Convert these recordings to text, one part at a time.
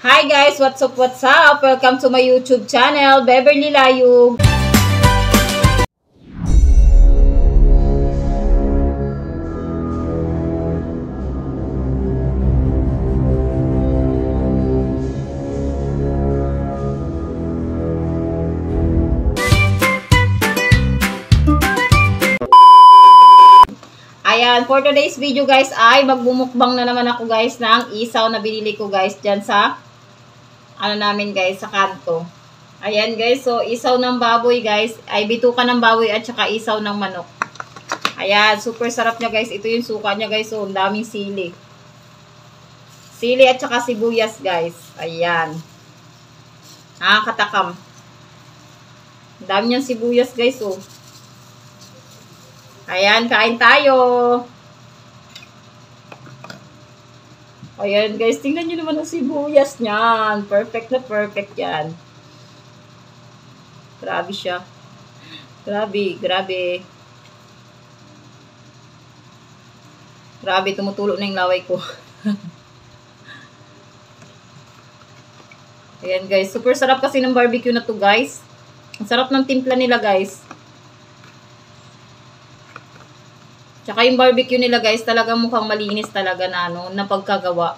Hi guys, what's up, what's up? Welcome to my YouTube channel, Beverly Layug. Ayan, for today's video guys ay magbumukbang na naman ako guys ng isaw na binili ko guys dyan sa namin guys, sa kanto. Ayan guys, so isaw ng baboy guys, ay bituka ng baboy at saka isaw ng manok. Ayan, super sarap niya guys. Ito yung suka niya guys, so ang daming sili. Sili at saka sibuyas guys. Ayan. Katakam. Ang dami niyang sibuyas guys, oh. Ayan, kain tayo. Ayan guys, tingnan nyo naman ang sibuyas niyan. Perfect na perfect yan. Grabe siya. Grabe, grabe. Grabe, tumutulo na yung laway ko. Ayan guys, super sarap kasi ng barbecue na to guys. Ang sarap ng timpla nila guys. Tsaka yung barbecue nila guys, talagang mukhang malinis talaga na na pagkagawa.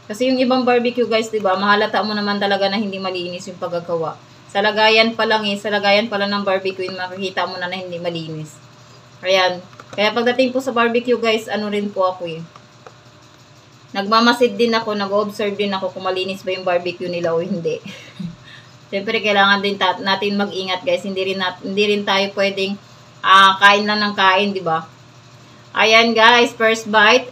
Kasi yung ibang barbecue guys, 'di ba? Mahalata mo naman talaga na hindi malinis yung pagkagawa. Sa lagayan pa lang sa lagayan pa lang ng barbecue, makikita mo na hindi malinis. Ayan. Kaya pagdating po sa barbecue guys, rin po ako eh. Nagmamasid din ako, nag-observe din ako kung malinis ba yung barbecue nila o hindi. Siyempre kailangan din natin mag-ingat guys. Hindi rin tayo pwedeng kain lang ng kain, 'di ba? Ayan guys, first bite.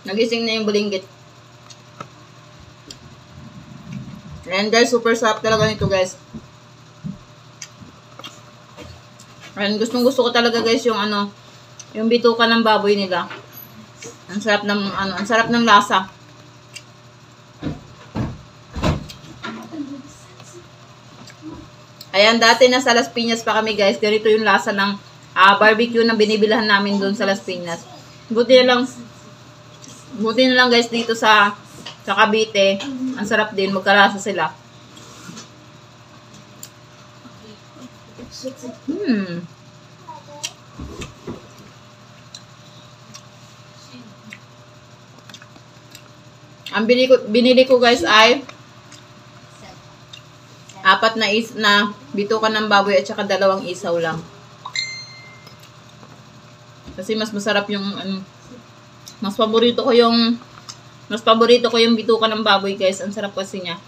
Nagising na yung bulinggit. Ayan guys, super sarap talaga nito guys. Ayan, gustong gusto ko talaga guys yung yung bituka ng baboy nila. Ang sarap ng lasa. Ayan, dati nasa Las Piñas pa kami guys. Ganito yung lasa ng barbecue na binibilhan namin doon sa Las Piñas. Buti na lang guys dito sa Cavite. Ang sarap din, magkalasa sila. Ang binili ko guys ay 4 na bituka ng baboy at saka 2 isaw lang. Kasi mas masarap yung mas paborito ko yung bituka ng baboy guys. Ang sarap kasi niya.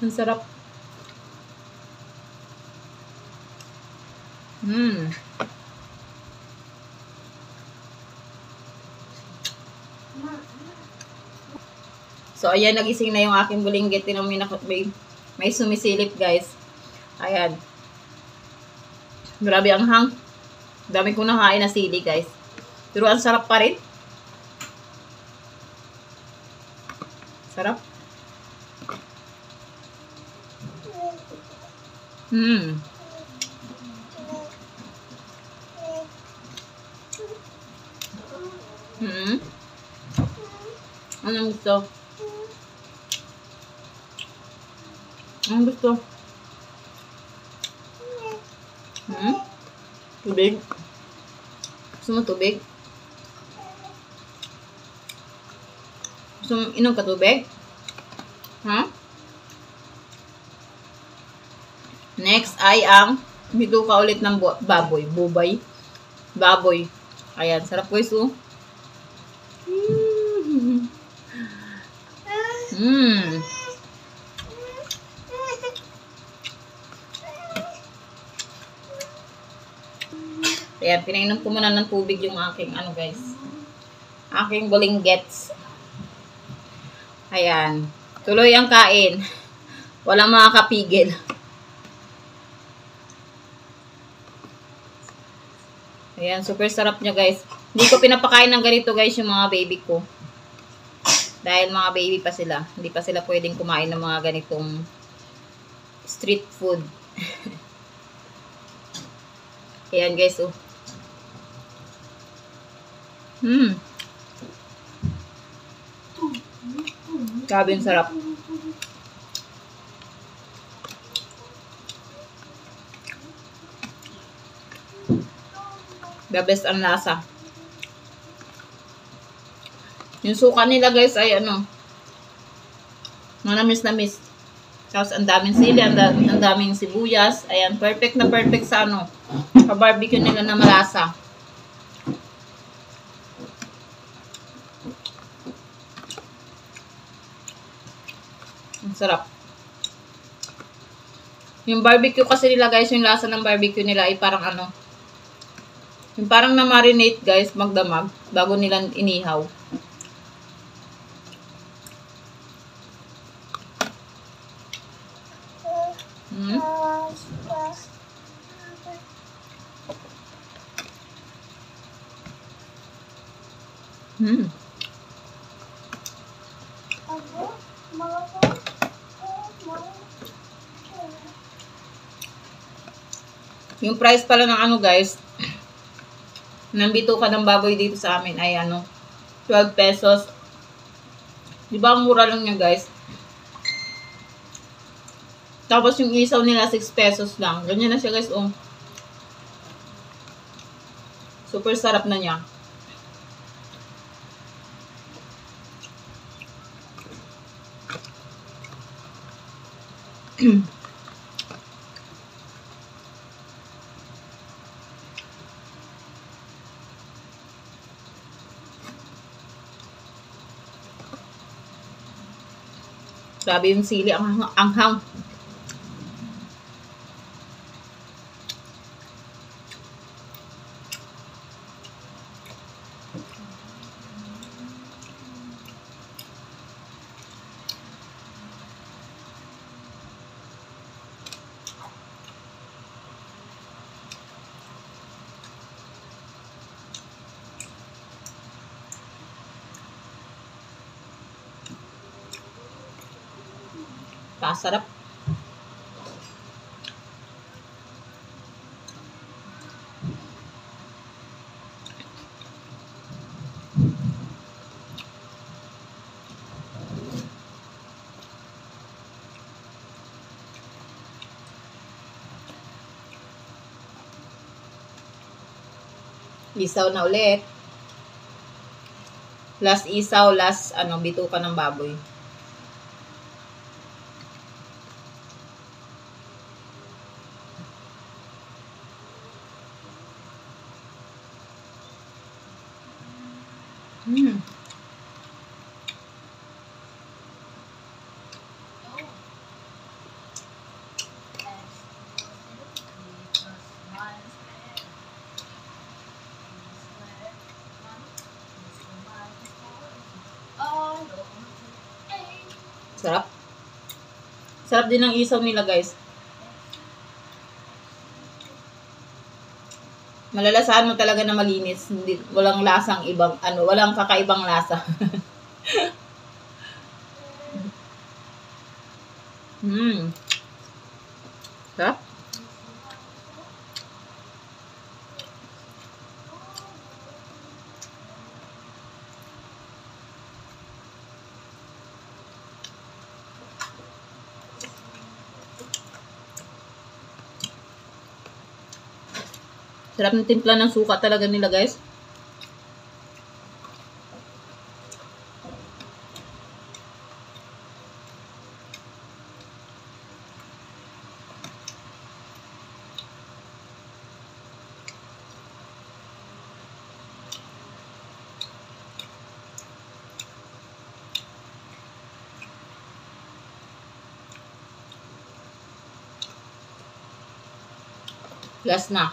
Ang sarap. So, ayan, nagising na yung aking bulinggit. May sumisilip, guys. Ayan. Grabe ang hang. Dami kong nakain na sili, guys. Pero ang sarap pa rin. Sarap. Anong gusto? Anong gusto? Tubig? Gusto mo tubig? Gusto mo inom ka tubig? Next ay ang bituka ulit ng baboy. Baboy. Ayan, sarap guys oh. Ayan, pinainom ko muna ng tubig yung aking guys. Aking bulinggets. Ayan. Tuloy ang kain. Walang makakapigil. Ayan, super sarap niya guys. Hindi ko pinapakain ng ganito guys yung mga baby ko. Dahil mga baby pa sila. Hindi pa sila pwedeng kumain ng mga ganitong street food. Ayan guys, oh. Grabe yung sarap. The best ang lasa. Yung suka nila guys ay ano, manamis-namis. Tapos ang daming sili, ang daming sibuyas. Ayan, perfect na perfect sa ano, sa barbecue nila na malasa. Ang sarap. Yung barbecue kasi nila guys, yung lasa ng barbecue nila ay parang ano, yung parang na-marinate guys, magdamag, bago nila inihaw. Yung price pala ng ano guys, ng bituka ng baboy dito sa amin ay ano, 12 pesos. Di ba ang mura lang niya guys? Tapos yung isaw nila 6 pesos lang. Ganyan na siya guys, oh. Super sarap na niya. Grabe yung sili, ang anghang. Pasarap. Isaw na ulit. Last isaw, last ano, bituka ng baboy. Sarap. Sarap din ng isaw nila, guys. Malalasahan mo talaga na malinis. Hindi, walang lasang ibang, ano, walang kakaibang lasa. Sarap. Sarap ng timpla ng suka talaga nila, guys. Last na.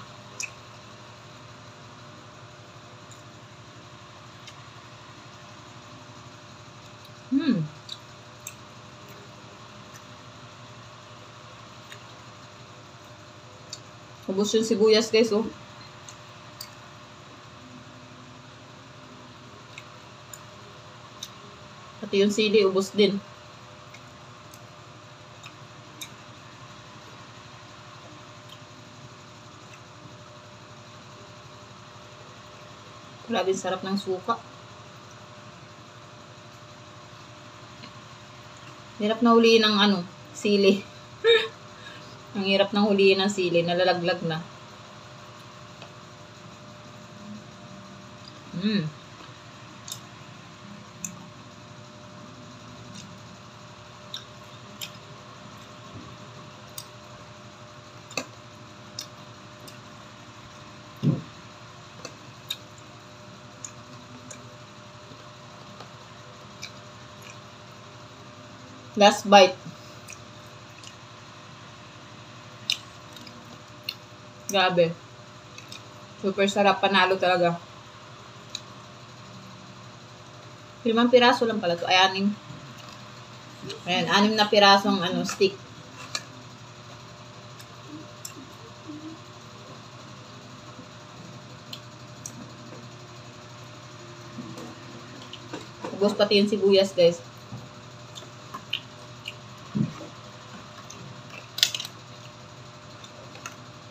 Ubus yung sibuyas, guys, oh. Pati yung sili, ubos din. Grabe, sarap ng suka. Hirap na huliin ng ano, sili. Ang hirap na huliin ng sili, nalalaglag na. Last bite. Grabe. Super sarap, panalo talaga. 5 piraso lang pala to. Ay, 6. Ayan, 6 na pirasong stick. Ubos pati yung sibuyas, guys.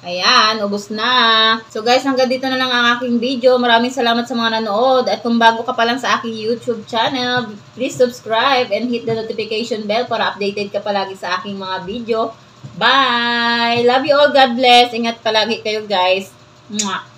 Ayan, ubos na. So guys, hanggang dito na lang ang aking video. Maraming salamat sa mga nanood. At kung bago ka pa lang sa aking YouTube channel, please subscribe and hit the notification bell para updated ka palagi sa aking mga video. Bye! Love you all. God bless. Ingat palagi kayo, guys. Mwah!